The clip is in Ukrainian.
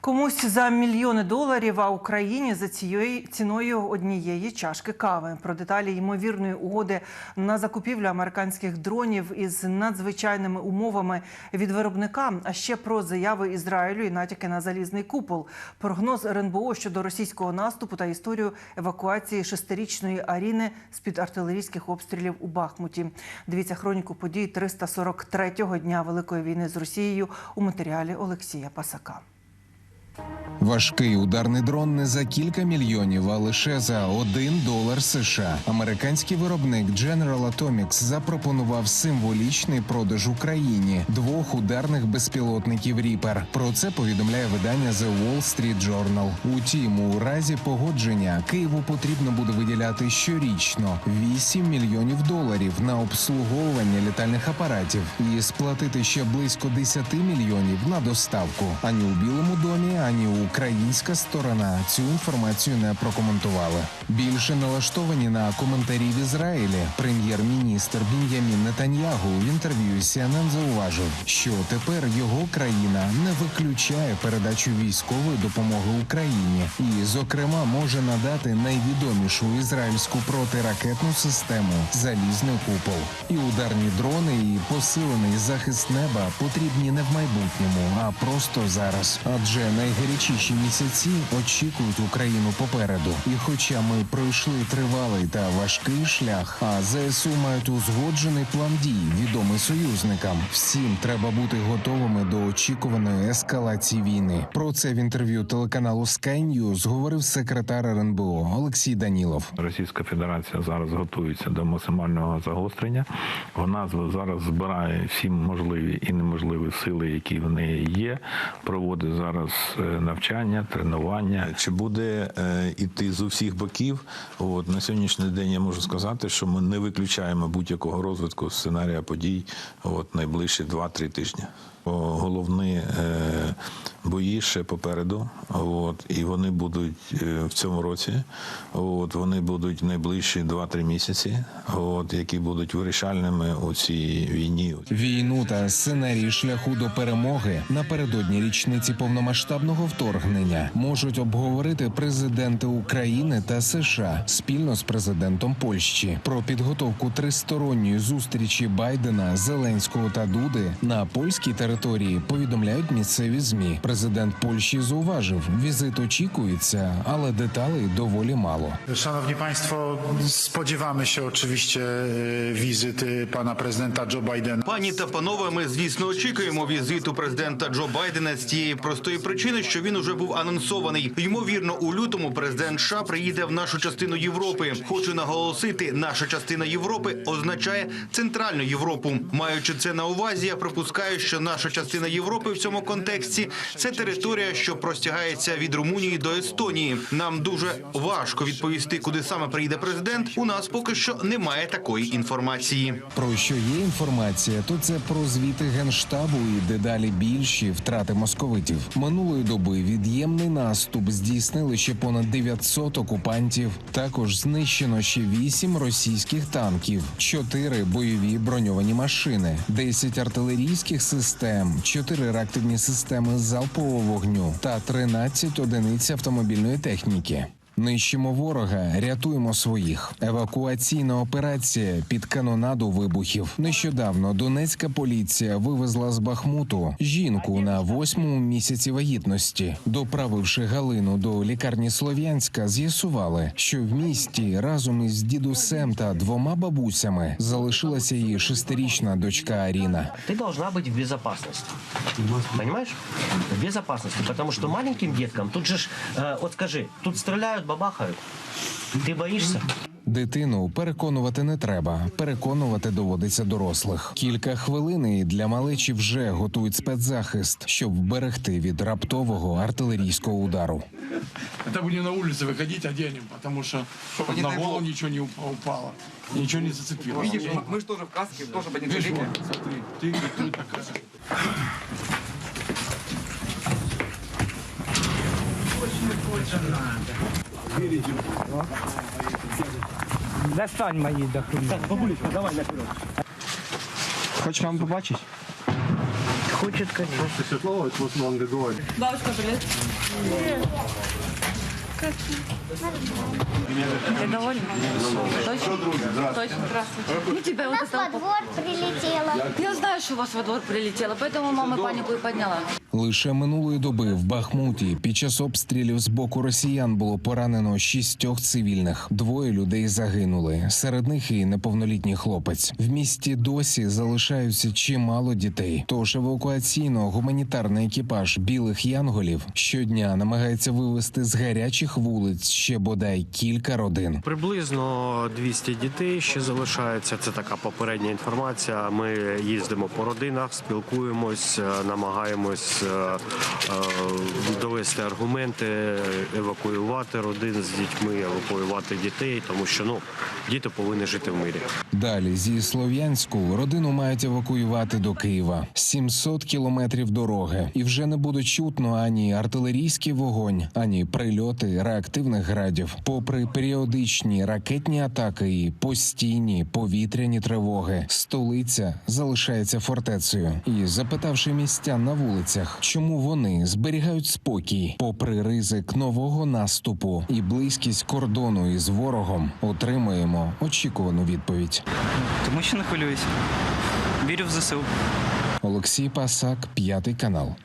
Комусь за мільйони доларів, а Україні за цією ціною однієї чашки кави. Про деталі ймовірної угоди на закупівлю американських дронів із надзвичайними умовами від виробника, а ще про заяви Ізраїлю і натяки на залізний купол, прогноз РНБО щодо російського наступу та історію евакуації 6-річної Аріни з-під артилерійських обстрілів у Бахмуті. Дивіться хроніку подій 343-го дня Великої війни з Росією у матеріалі Олексія Пасака. Важкий ударний дрон не за кілька мільйонів, а лише за $1 США. Американський виробник General Atomics запропонував символічний продаж Україні 2 ударних безпілотників Reaper. Про це повідомляє видання The Wall Street Journal. Утім, у разі погодження Києву потрібно буде виділяти щорічно $8 мільйонів на обслуговування літальних апаратів і сплатити ще близько $10 мільйонів на доставку. Ані у Білому домі, ані українська сторона цю інформацію не прокоментували. Більше налаштовані на коментарі в Ізраїлі. Прем'єр-міністр Бін'ямін Нетаньягу в інтерв'ю CNN зауважив, що тепер його країна не виключає передачу військової допомоги Україні і, зокрема, може надати найвідомішу ізраїльську протиракетну систему «Залізний купол». І ударні дрони, і посилений захист неба потрібні не в майбутньому, а просто зараз. Адже найгарячіші місяці очікують Україну попереду. І хоча ми пройшли тривалий та важкий шлях, а ЗСУ мають узгоджений план дій, відомий союзникам, всім треба бути готовими до очікуваної ескалації війни. Про це в інтерв'ю телеканалу Sky News говорив секретар РНБО Олексій Данілов. Російська Федерація зараз готується до максимального загострення. Вона зараз збирає всі можливі і неможливі сили, які в неї є, проводить зараз навчання, тренування. Чи буде іти з усіх боків? На сьогоднішній день я можу сказати, що ми не виключаємо будь-якого розвитку сценарія подій найближчі 2-3 тижні. Головні бої ще попереду, і вони будуть в цьому році, вони будуть найближчі 2-3 місяці, які будуть вирішальними у цій війні. Війну та сценарій шляху до перемоги напередодні річниці повномасштабного вторгнення можуть обговорити президенти України та США спільно з президентом Польщі. Про підготовку тристоронньої зустрічі Байдена, Зеленського та Дуди на польській території повідомляють місцеві ЗМІ. Президент Польщі зауважив, візит очікується, але деталей доволі мало. Szanowni Państwo, spodziewamy się oczywiście wizyty pana prezydenta Joe Bidena. Пані та панове, ми, звісно, очікуємо візиту президента Джо Байдена з тієї простої причини, що він уже був анонсований. Ймовірно, у лютому президент США приїде в нашу частину Європи. Хочу наголосити, наша частина Європи означає Центральну Європу. Маючи це на увазі, я припускаю, що наша частина Європи в цьому контексті – це територія, що простягається від Румунії до Естонії. Нам дуже важко відповісти, куди саме приїде президент. У нас поки що немає такої інформації. Про що є інформація, то це про звіти Генштабу і дедалі більші втрати московитів. Минулої доби від'ємний наступ здійснили ще понад 900 окупантів. Також знищено ще 8 російських танків, 4 бойові броньовані машини, 10 артилерійських систем, 4 реактивні системи залпового вогню та 13 одиниць автомобільної техніки. Нищимо ворога, рятуємо своїх. Евакуаційна операція під канонаду вибухів. Нещодавно Донецька поліція вивезла з Бахмуту жінку на 8-му місяці вагітності. Доправивши Галину до лікарні Слов'янська, з'ясували, що в місті разом із дідусем та 2 бабусями залишилася її 6-річна дочка Аріна. Ти должна бути в безопасности. Понимаешь? В безопасности, потому что маленьким деткам, тут же ж, от скажи, тут стріляють, бабахають. Ти боїшся? Дитину переконувати не треба. Переконувати доводиться дорослих. Кілька хвилин і для малечі вже готують спецзахист, щоб вберегти від раптового артилерійського удару. Это будем на улице выходить, оденем, потому что на голову ничего не упало, ничего не зацепило. Видишь, мы же тоже в каске, тоже под Видишь, вот, смотри, ты такая. Достань мої документи. Так, бабулечка, давай наперед. Хочеш маму побачити? Хочет, конечно. Бабушка, привет. Ты доволен? Точно? Точно. Здравствуйте. Ну, тебя вот это... во двор прилетела. Я знаю, что у вас во двор прилетело, поэтому мама панику и подняла. Лише минулої доби в Бахмуті під час обстрілів з боку росіян було поранено 6 цивільних. 2 людей загинули. Серед них і неповнолітній хлопець. В місті досі залишаються чимало дітей. Тож евакуаційно-гуманітарний екіпаж «Білих янголів» щодня намагається вивезти з гарячих вулиць ще бодай кілька родин. Приблизно 200 дітей ще залишається. Це така попередня інформація. Ми їздимо по родинах, спілкуємось, намагаємось довести аргументи, евакуювати родин з дітьми, евакуювати дітей, тому що діти повинні жити в мирі. Далі зі Слов'янську родину мають евакуювати до Києва. 700 кілометрів дороги. І вже не буде чутно ані артилерійський вогонь, ані прильоти реактивних градів. Попри періодичні ракетні атаки і постійні повітряні тривоги, столиця залишається фортецею. І запитавши містян на вулицях, чому вони зберігають спокій, попри ризик нового наступу і близькість кордону із ворогом, отримуємо очікувану відповідь. Тому що не хвилююсь. Вірю в ЗСУ. Олексій Пасак, 5 канал.